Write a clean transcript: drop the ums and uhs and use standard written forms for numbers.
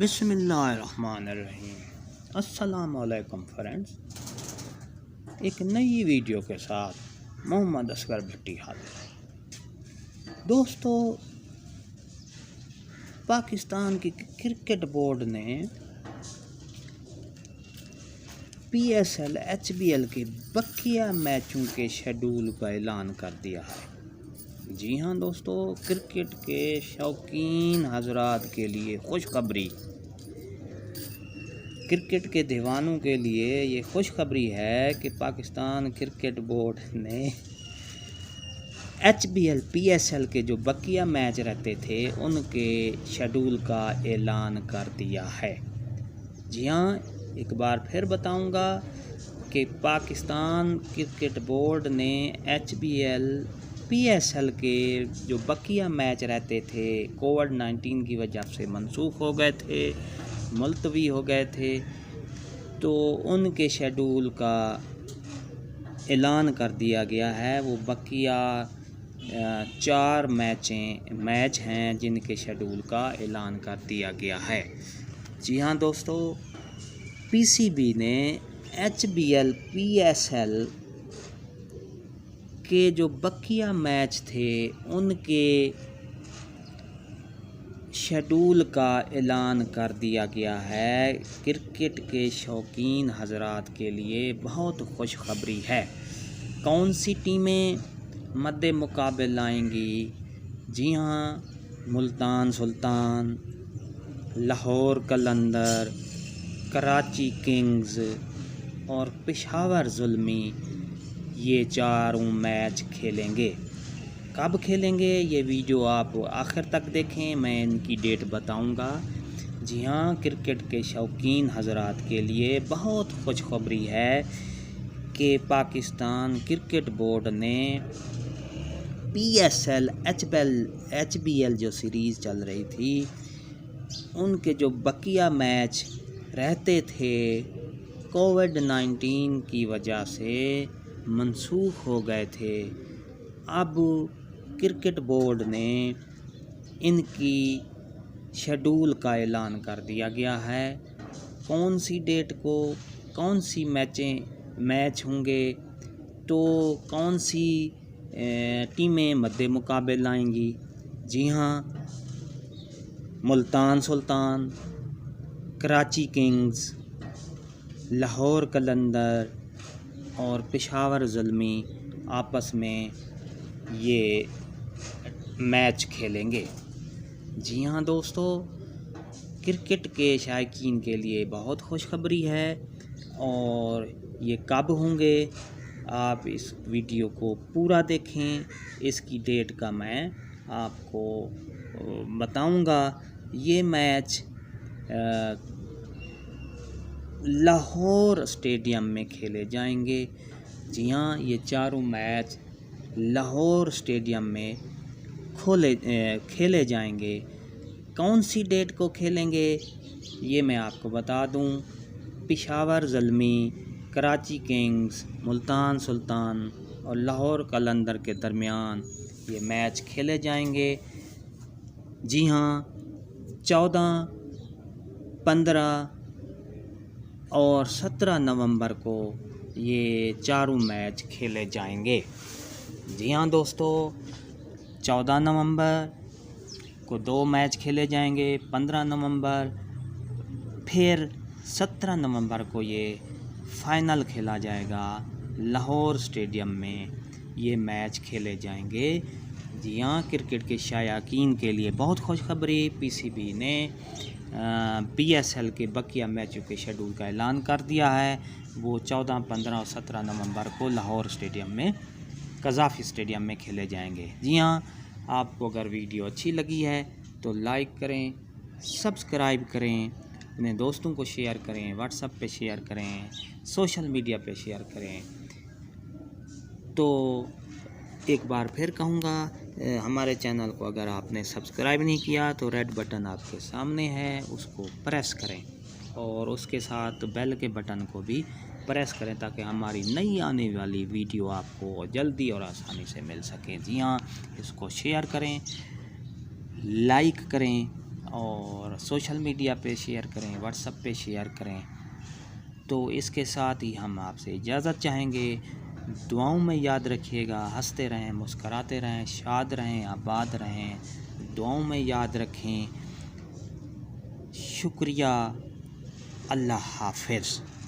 बिस्मिल्लाहिर्रहमानिर्रहीम। अस्सलामुअलैकुम फ्रेंड्स, एक नई वीडियो के साथ मोहम्मद असगर भट्टी हाजिर है। दोस्तों, पाकिस्तान की क्रिकेट बोर्ड ने PSL HBL के बकिया मैचों के शेड्यूल का ऐलान कर दिया है। जी हाँ दोस्तों, क्रिकेट के शौकीन हजरात के लिए खुशखबरी, क्रिकेट के दीवानों के लिए ये खुशखबरी है कि पाकिस्तान क्रिकेट बोर्ड ने HBL PSL के जो बकिया मैच रहते थे उनके शेड्यूल का ऐलान कर दिया है। जी हाँ, एक बार फिर बताऊंगा कि पाकिस्तान क्रिकेट बोर्ड ने HBL PSL के जो बकिया मैच रहते थे कोविड-19 की वजह से मनसूख हो गए थे, मुलतवी हो गए थे, तो उनके शेड्यूल का ऐलान कर दिया गया है। वो बकिया 4 मैच हैं जिनके शेड्यूल का ऐलान कर दिया गया है। जी हाँ दोस्तों, PCB ने HBL PSL के जो बकिया मैच थे उनके शेड्यूल का ऐलान कर दिया गया है। क्रिकेट के शौकीन हजरात के लिए बहुत खुशखबरी है। कौन सी टीमें मद्दे मुकाबले आएंगी? जी हाँ, मुल्तान सुल्तान, लाहौर कलंदर, कराची किंग्स और पेशावर ज़ुल्मी, ये चारों मैच खेलेंगे। कब खेलेंगे ये वीडियो आप आखिर तक देखें, मैं इनकी डेट बताऊंगा। जी हाँ, क्रिकेट के शौकीन हजरात के लिए बहुत खुशखबरी है कि पाकिस्तान क्रिकेट बोर्ड ने PSL HBL जो सीरीज़ चल रही थी उनके जो बकिया मैच रहते थे कोविड-19 की वजह से मनसूख हो गए थे। अब क्रिकेट बोर्ड ने इनकी शेड्यूल का ऐलान कर दिया गया है। कौन सी डेट को कौन सी मैच होंगे, तो कौन सी टीमें मद्दे मुकाबले आएंगी? जी हाँ, मुल्तान सुल्तान, कराची किंग्स, लाहौर कलंदर और पेशावर ज़ुल्मी आपस में ये मैच खेलेंगे। जी हाँ दोस्तों, क्रिकेट के शायकीन के लिए बहुत खुशखबरी है। और ये कब होंगे, आप इस वीडियो को पूरा देखें, इसकी डेट का मैं आपको बताऊंगा। ये मैच लाहौर स्टेडियम में खेले जाएंगे। जी हाँ, ये चारों मैच लाहौर स्टेडियम में खेले जाएंगे। कौन सी डेट को खेलेंगे ये मैं आपको बता दूं। पेशावर ज़ुल्मी, कराची किंग्स, मुल्तान सुल्तान और लाहौर कलंदर के दरमियान ये मैच खेले जाएंगे। जी हाँ, 14, 15 और 17 नवंबर को ये चारों मैच खेले जाएंगे। जी हाँ दोस्तों, 14 नवंबर को 2 मैच खेले जाएंगे, 15 नवंबर, फिर 17 नवंबर को ये फाइनल खेला जाएगा। लाहौर स्टेडियम में ये मैच खेले जाएंगे। जी हाँ, क्रिकेट के शायकीन के लिए बहुत खुशखबरी, PCB ने PSL के बकिया मैचों के शेड्यूल का ऐलान कर दिया है। वो 14, 15 और 17 नवंबर को लाहौर स्टेडियम में, कज़ाफ़ी स्टेडियम में खेले जाएंगे। जी हाँ, आपको अगर वीडियो अच्छी लगी है तो लाइक करें, सब्सक्राइब करें, अपने दोस्तों को शेयर करें, व्हाट्सएप पे शेयर करें, सोशल मीडिया पे शेयर करें। तो एक बार फिर कहूँगा, हमारे चैनल को अगर आपने सब्सक्राइब नहीं किया तो रेड बटन आपके सामने है, उसको प्रेस करें और उसके साथ बेल के बटन को भी प्रेस करें ताकि हमारी नई आने वाली वीडियो आपको जल्दी और आसानी से मिल सके। जी हाँ, इसको शेयर करें, लाइक करें और सोशल मीडिया पे शेयर करें, व्हाट्सएप पे शेयर करें। तो इसके साथ ही हम आपसे इजाज़त चाहेंगे। दुआओं में याद रखिएगा, हंसते रहें, मुस्कराते रहें, शाद रहें, आबाद रहें, दुआओं में याद रखें। शुक्रिया। अल्लाह हाफ़िज़।